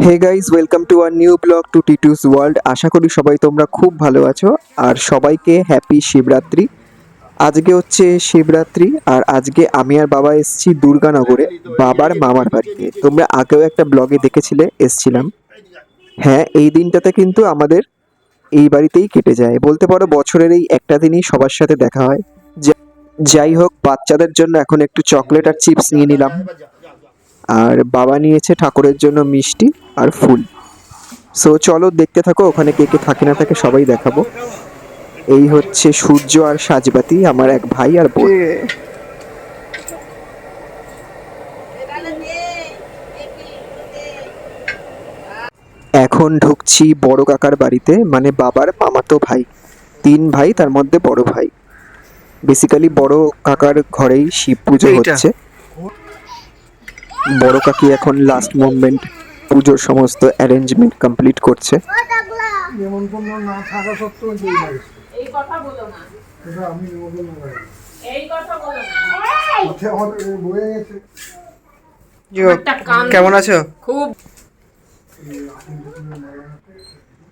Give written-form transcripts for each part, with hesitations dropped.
Hey guys, welcome to our new blog to Titu's world. আশা করি সবাই তোমরা খুব ভালো আছো আর সবাইকে হ্যাপি শিবরাত্রি। আজকে হচ্ছে শিবরাত্রি আর আজকে আমি আর বাবা এসেছি দুর্গানগরে বাবার মামার বাড়িতে। তোমরা আগেও একটা ব্লগে দেখেছিলে, এসছিলাম। হ্যাঁ, এই দিনটাতে কিন্তু আমাদের এই বাড়িতেই কেটে যায়, বলতে পারো বছরের এই একটা দিনই সবার সাথে দেখা হয়। যাই হোক, বাচ্চাদের জন্য এখন একটু চকলেট আর চিপস নিয়ে নিলাম, আর বাবা নিয়েছে ঠাকুরের জন্য মিষ্টি আর ফুল। সো চলো দেখতে থাকো, ওখানে কে কে থাকে না থাকে সবাই দেখাবো। এই হচ্ছে সূর্য আর সাজবাতি, আমার এক ভাই আর বোন। এখন ঢুকছি বড় কাকার বাড়িতে, মানে বাবার মামাতো ভাই। তিন ভাই, তার মধ্যে বড় ভাই। বেসিক্যালি বড় কাকার ঘরেই শিব পুজো হচ্ছে। বড় কাকি এখন লাস্ট মোমেন্ট পুজোর সমস্ত অ্যারেঞ্জমেন্ট কমপ্লিট করছে। নিমন্ত্রণ না থাকা সত্ত্বেও যেই বাড়ি এই কথা বলো না, সেটা আমি নিমন্ত্রণ না পাই এই কথা বলো না। পথে আমার বয়ে গেছে। কেমন আছো? খুব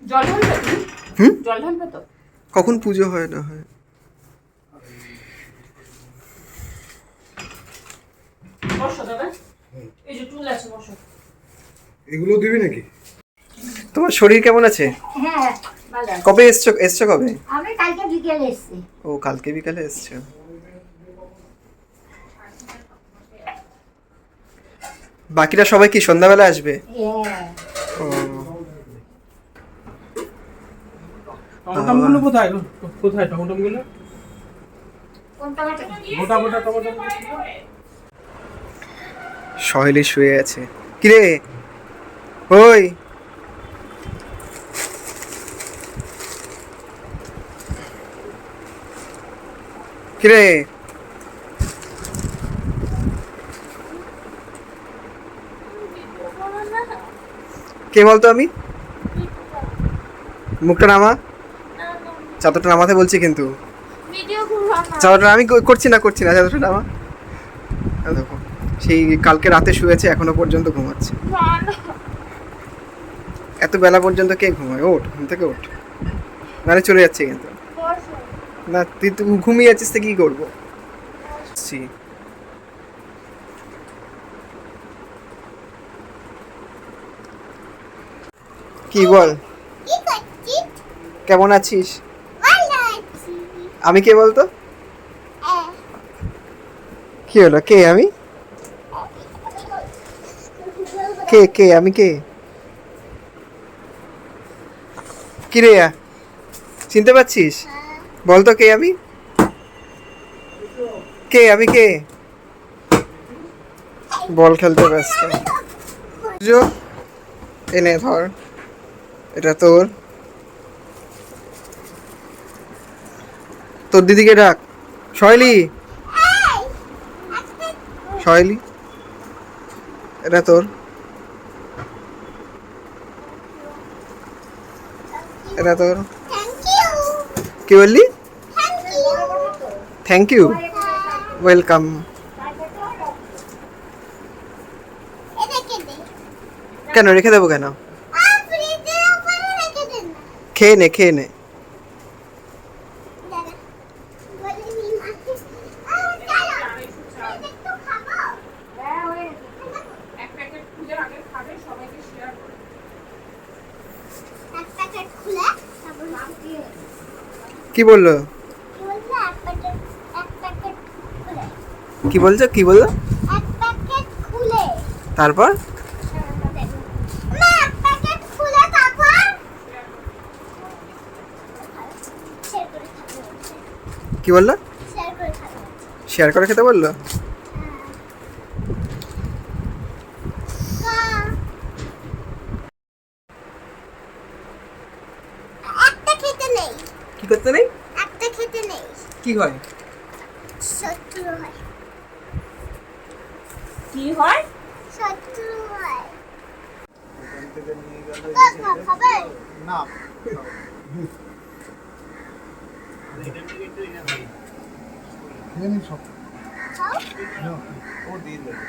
জল ঢালবে তো? জল ঢালবে তো? কখন পুজো হয় না হয়? বসো দাদা, এই যে টুল আছে, বসো। এগুলো দিবি নাকি? তোমার শরীর কেমন আছে? হ্যাঁ, ভালো আছে। কবে এসছো কবে? আমি কালকে বিকেলে এসেছি। ও, কালকে বিকালে এসছো। বাকিরা সবাই কি সন্ধ্যাবেলা আসবে? হ্যাঁ। ও, টমেটোগুলো কোথায় কোথায় টমেটোগুলো? কোন টমেটো? গোটা গোটা টমেটো। সহেলি শুয়ে আছে। কিরে, ওই কিরে, কে বলতো? আমি মুখটা নামা, চাদরটা নামাতে বলছি কিন্তু। চাদরটা আমি করছি না চাদরটা নামা। দেখো, সেই কালকে রাতে শুয়েছে, এখনো পর্যন্ত ঘুমাচ্ছে। এত বেলা পর্যন্ত কে ঘুমায়? ওঠ, ঘুম থেকে ওঠ, নাহলে চলে যাচ্ছে কিন্তু। না, তুই ঘুমিয়ে যাচ্ছিস তো কি করবো? কি বল, কেমন আছিস? আমি কে বলতো? কি হলো? কে আমি? কে আমি? কে কি রে? চিনতে পারছিস? বলতো কে আমি? কে বল খেলতে ব্যস্ত। এনে ধর, এটা তোর দিদিকে ডাক। সহেলি, এটা তোর, এটা তোর। কি বললি? Thank you, welcome. কেন রেখে দেবো? কেন? খেয়ে নে। এক প্যাকেট খুলে আগে খাবে, সবাইকে শেয়ার করে। কি বললো? কি বললো? তারপর কি বললো? শেয়ার করে খেতে বললো? কি করতে নেই? কি হয়? কি হয়? না, সব ও দিয়ে দেবে।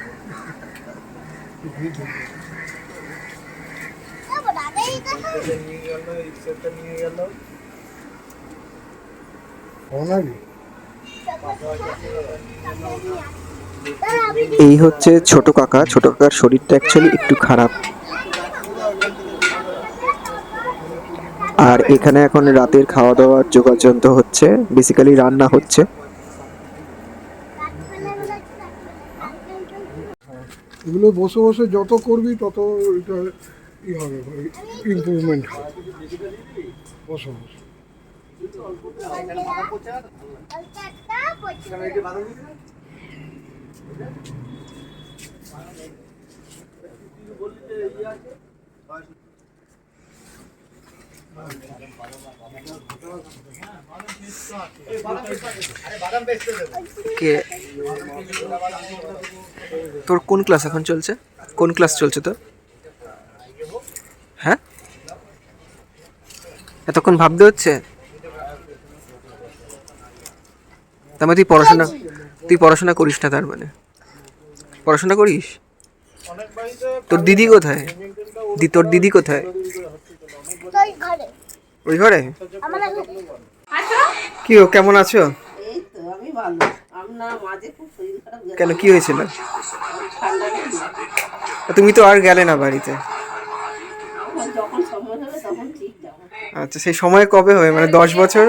এই হচ্ছে ছোট কাকা। ছোট কাকার শরীরটা অ্যাকচুয়ালি একটু খারাপ। আর এখানে এখন রাতের খাওয়া দাওয়ার যোগাযন্ত্র হচ্ছে, বেসিক্যালি রান্না হচ্ছে। এগুলো বসে বসে যত করবি তত এটা ই হবে, ইমপ্রুভমেন্ট হবে বসে বসে। কে তোর কোন ক্লাস এখন চলছে? কোন ক্লাস চলছে তোর? হ্যাঁ, এতক্ষণ ভাবতে হচ্ছে? তার মানে তুই পড়াশোনা করিস না? তার মানে পড়াশোনা করিস? তোর দিদি কোথায়? তোর দিদি কোথায়? ওই ঘরে? কি ও কেমন আছো? এই তো আমি ভালো। আপনার মাঝে খুব শরীর খারাপ গেছে। কেন, কি হয়েছিল? ঠান্ডা লেগে তুমি তো আর গেলে না বাড়িতে। যখন সময় হবে তখন ঠিক যাবো। আচ্ছা, সেই সময় কবে হবে? মানে 10 বছর?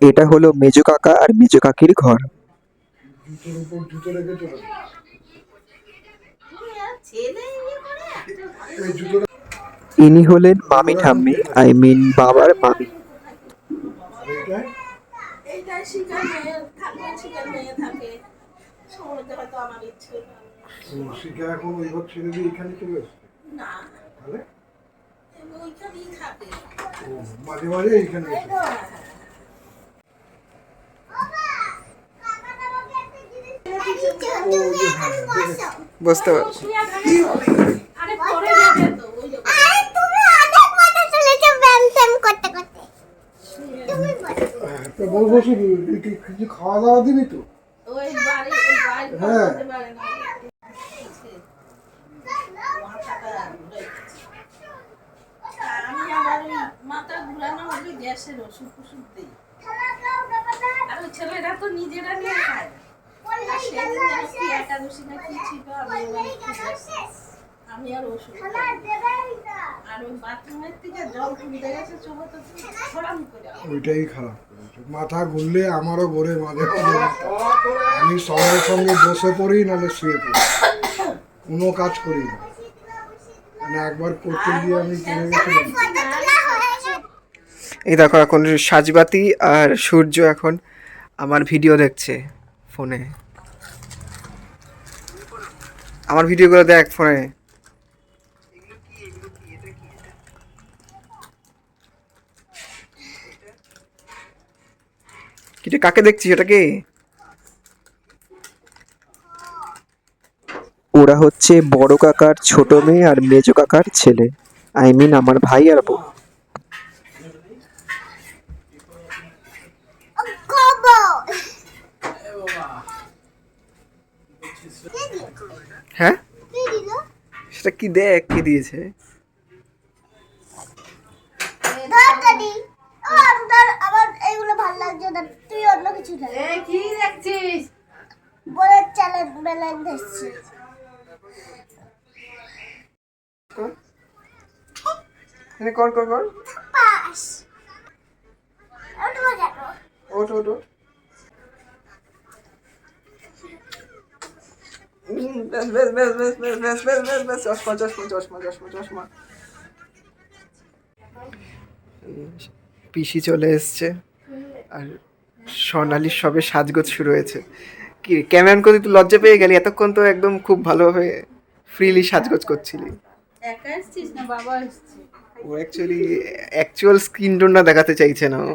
এটা হলো মেজো কাকা আর মেজো কাকির ঘর। জুতোর উপর জুতো রেখে চলে যাবে। ছেলে ইয়ে করে এই জুতোটা ইনি হলেন মামি ঠাম্মি, আই মিন বাবার মামি। এইটা এইটাই শিকার মেয়ে থাকে, শিকার মেয়ে থাকে। সমুদ্রে হয়তো আমার ইচ্ছে শিখা এখন ওই ঘর ছেড়ে দিয়ে এখানে চলে এসছে। না, তাহলে ওইখানেই থাকে। ও মাঝে মাঝে এইখানে এসে। বুঝতে পারছি। আরে পরে যাবে তো ওই লোক। তো বলবো শুধু কিছু খাওয়া দাওয়া দিবি তো? ওই বাড়ি হ্যাঁ। করতে পারে না। মাথাটা ঘুরে গেছে। আমি আবার ওই মাথা ঘুরানো হলে গ্যাসের ওষুধ ফষুধ দিই। আর ওই ছেলেরা তো নিজেরা নিয়ে খায়। আর সেদিন যেন কি একাদশী না কি ছিল, আমি আর ওষুধ আর ওই বাথরুমের থেকে জল তুলতে গেছে চোখে ছড়াম করে। ওইটাই খারাপ করেছে। মাথা ঘুরলে আমারও ঘোরে মাঝে মাঝে মাথা। আমি সঙ্গে সঙ্গে বসে পড়ি নাহলে শুয়ে পড়ি, কোনো কাজ করি না। মানে একবার করতে গিয়ে আমি পড়ে গেছিলাম। এই দেখো, এখন সাজবাতি আর সূর্য এখন আমার ভিডিও দেখছে ফোনে। আমার ভিডিওগুলো দেখ ফোনে। কিটা কাকে দেখছিস? এটা কে? ওরা হচ্ছে বড় কাকার ছোট মেয়ে আর মেজো কাকার ছেলে, আই মিন আমার ভাই আর বউ। হ্যাঁ, সেটা কি? দেখ কি দিয়েছে। আমার এইগুলো ভালো লাগছে না, তুই অন্য কিছু দেখ। কি দেখছিস? বলে চ্যালেঞ্জ ব্যালেন্স দেখছি। কর কর কর। পাস ওটা মজা করো। ওঠ ওঠ ওঠ। বেশ বেশ বেশ বেশ বেশ বেশ বেশ বেশ বেশ চশমা চশমা চশমা চশমা চশমা। পিসি চলে এসছে আর স্বর্ণালীর সবে সাজগোজ শুরু হয়েছে। কি ক্যামেরান করতে তুই লজ্জা পেয়ে গেলি? এতক্ষণ তো একদম খুব ভালোভাবে ফ্রিলি সাজগোজ করছিলি। একা এসছিস না বাবা এসছে? ও অ্যাকচুয়াল স্কিন টোনটা দেখাতে চাইছে না ও।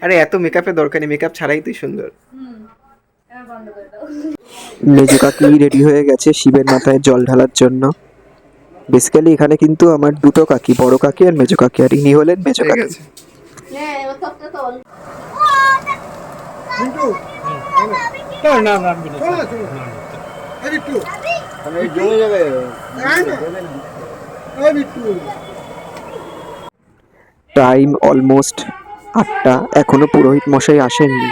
আরে এত মেকআপের দরকার নেই, মেকআপ ছাড়াই তুই সুন্দর। এবার বন্ধ করে দাও। মেজো কাকি রেডি হয়ে গেছে শিবের মাথায় জল ঢালার জন্য। বেসিক্যালি এখানে কিন্তু আমার দুটো কাকি, বড় কাকি আর মেজো কাকি, আর ইনি হলেন মেজো কাকি। নে এবার তপটা তোল। কিন্তু না না আমি না। এই বিট্টু, জমে যাবে। এই বিট্টু, টাইম অলমোস্ট 8টা, এখনো পুরোহিত মশাই আসেননি।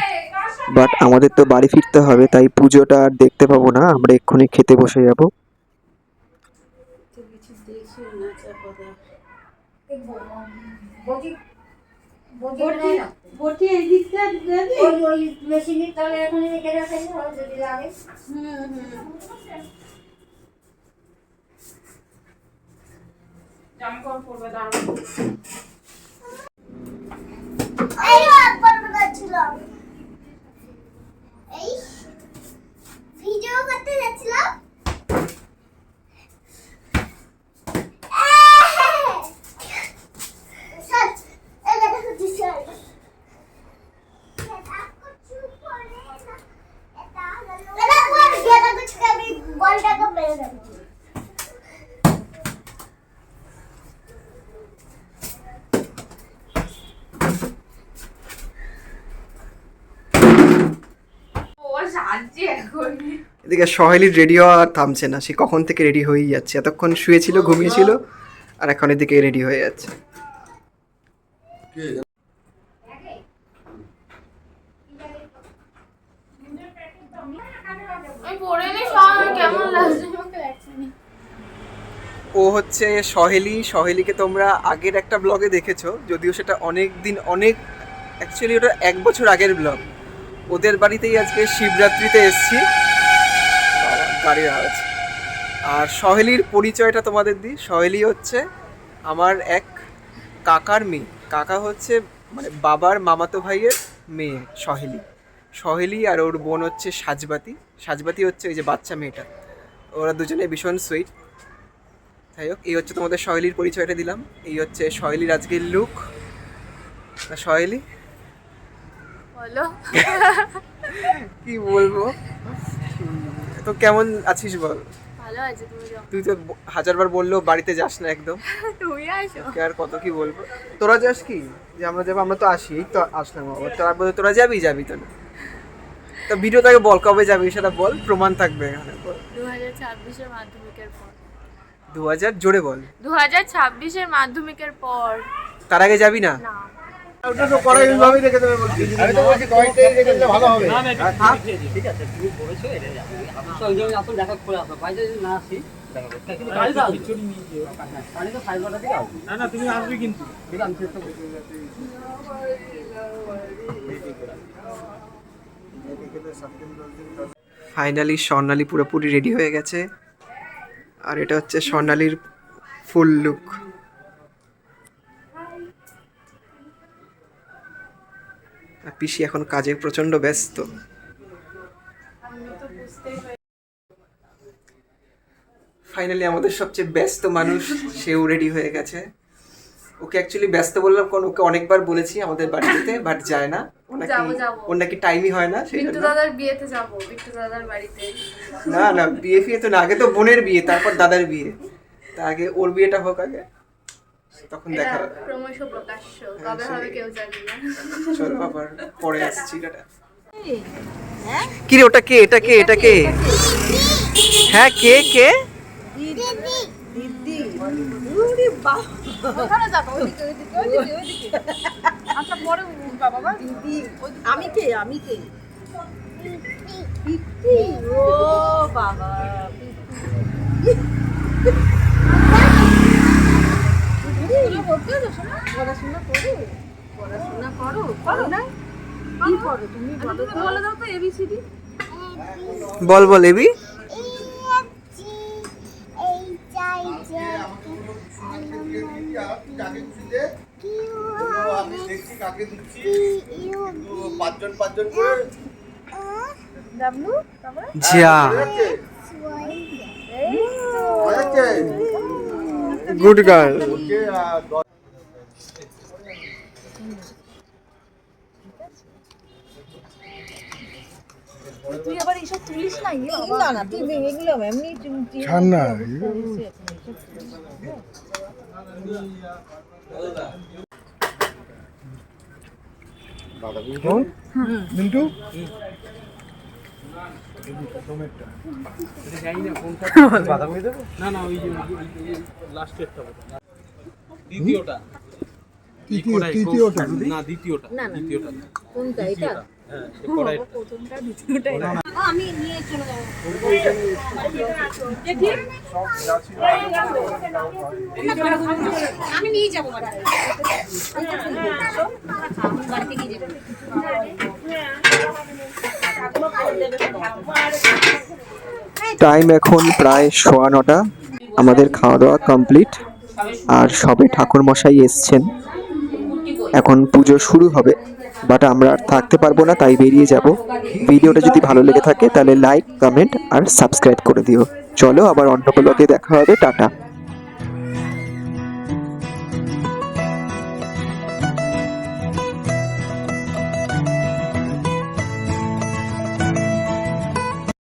বাট আমাদের তো বাড়ি ফিরতে হবে, তাই পুজোটা আর দেখতে পাবো না, আমরা এক্ষুনি খেতে বসে যাব। তো কিছু দেখিও না চাপাদা। বটি এই দিকটা দেবে। ওই মেশিনের তলে এখন রেখে রাখেন যদি লাগে। জামা কাপড় পরবে দাঁড়াও। এই একবার যাচ্ছিলাম, এই ভিডিও করতে যাচ্ছিলাম, স্যার এটা দেখো স্যার, বলটাকে মেরে দেবো। ও সাজছে এখন। এদিকে সহেলির রেডি হওয়া আর থামছে না, সে কখন থেকে রেডি হয়েই যাচ্ছে। এতক্ষণ শুয়েছিল, ঘুমিয়েছিল, আর এখন এদিকে রেডি হয়ে যাচ্ছে। আমি পরে নি সব কেমন লাগছে ও হচ্ছে সহেলি। সহেলিকে তোমরা আগের একটা ব্লগে দেখেছো, যদিও সেটা অনেক অ্যাকচুয়ালি ওটা 1 বছর আগের ব্লগ। ওদের বাড়িতেই আজকে শিবরাত্রিতে এসছি। গাড়ির আওয়াজ। আর সহেলির পরিচয়টা তোমাদের দিই। সহেলি হচ্ছে আমার এক কাকার মেয়ে। কাকা হচ্ছে মানে বাবার মামাতো ভাইয়ের মেয়ে সহেলি। সহেলি আর ওর বোন হচ্ছে সাজবাতি। সাজবাতি হচ্ছে ওই যে বাচ্চা মেয়েটা। ওরা দুজনে ভীষণ সুইট। যাই হোক, এই হচ্ছে তোমাদের সহেলির পরিচয়টা দিলাম। এই হচ্ছে সহেলির আজকের লুক। সহেলি বলো। কি বলবো, তো কেমন আছিস বল? ভালো আছে, তুমি যাও। তুই তো 1000বার বললেও বাড়িতে যাস না একদম। তুমি আসো। তোকে আর কত কি বলবো। তোরা যাস কি? যে আমরা যাবো, আমরা তো আসি, এই তো আসলাম। আবার তোরা যাবি তো না? তো ভিডিও তাকে বল কবে যাবি সেটা বল, প্রমাণ থাকবে এখানে। 2026 এর মাধ্যমিকের পর। 2000 জোরে বল। 2026 এর মাধ্যমিকের পর। তার আগে যাবি না? না। ওটা তো কড়াই এইভাবেই রেখে দেবে বলছি। আমি তো বলছি কড়াইটাই রেখে দিলে ভালো হবে। না না ঠিক আছে তুমি বলেছো এটা যাবে। আমি তো ওই আসল দেখা করে আসো। বাইরে যদি না আসি দেখা করতে। কিন্তু গাড়ি তো চুরি নিয়ে যেও। গাড়ি তো 5:30 থেকে আসবে। না না তুমি আসবে কিন্তু। ঠিক আছে, আমি চেষ্টা করব। ফাইনালি স্বর্ণালী পুরোপুরি রেডি হয়ে গেছে। আর এটা হচ্ছে স্বর্ণালীর ফুল লুক। পিসি এখন কাজে প্রচন্ড ব্যস্ত। ফাইনালি আমাদের সবচেয়ে ব্যস্ত মানুষ সেও রেডি হয়ে গেছে। ওকে অ্যাকচুয়ালি ব্যস্ত বললাম কারণ ওকে অনেকবার বলেছি আমাদের বাড়িতে, বাট যায় না। ওর নাকি টাইমই হয় না, সেই বিট্টু জন্য। দাদার বিয়েতে যাবো, বিট্টু দাদার বাড়িতে। না বিয়ে ফিয়ে তো না, আগে তো বোনের বিয়ে, তারপর দাদার বিয়ে। তা আগে ওর বিয়েটা হোক আগে, তখন দেখা হবে। ক্রমশ প্রকাশ্য কবে হবে কেউ জানে না। চলো আবার পরে আসছি। কি রে, ওটা কে? এটা কে? হ্যাঁ, কে? দিদি উরি বাবা ওখানে যাবো, ওইদিকে। আচ্ছা পরে বাবা দিদি আমি কে পিপি ও বাবা পড়াশোনা করো না? কি করো তুমি বলে দাও তো এবিসিডি। বল এবি। পাঁচজন করে ডাব্লু তারপরে যা হয়েছে। Good girl. তুই আবার এইসব তুলিস না না না তুই এগুলো এমনি ছাড় না মিন্টু দ্বিতীয়টা তৃতীয়টা না দ্বিতীয়টা না, না। দ্বিতীয়টা কোনটা এটা হ্যাঁ কড়াই প্রথমটা দ্বিতীয়টা আমি নিয়ে চলে যাবো আমি নিয়ে যাবো বাড়িতে বাড়িতে নিয়ে যাবো টাইম এখন প্রায় 9:15। আমাদের খাওয়া দাওয়া কমপ্লিট আর সবে ঠাকুর মশাই এসছেন। এখন পুজো শুরু হবে, বাট আমরা আর থাকতে পারবো না, তাই বেরিয়ে যাব। ভিডিওটা যদি ভালো লেগে থাকে তাহলে লাইক, কমেন্ট আর সাবস্ক্রাইব করে দিও। চলো আবার অন্য ব্লগে দেখা হবে। টাটা।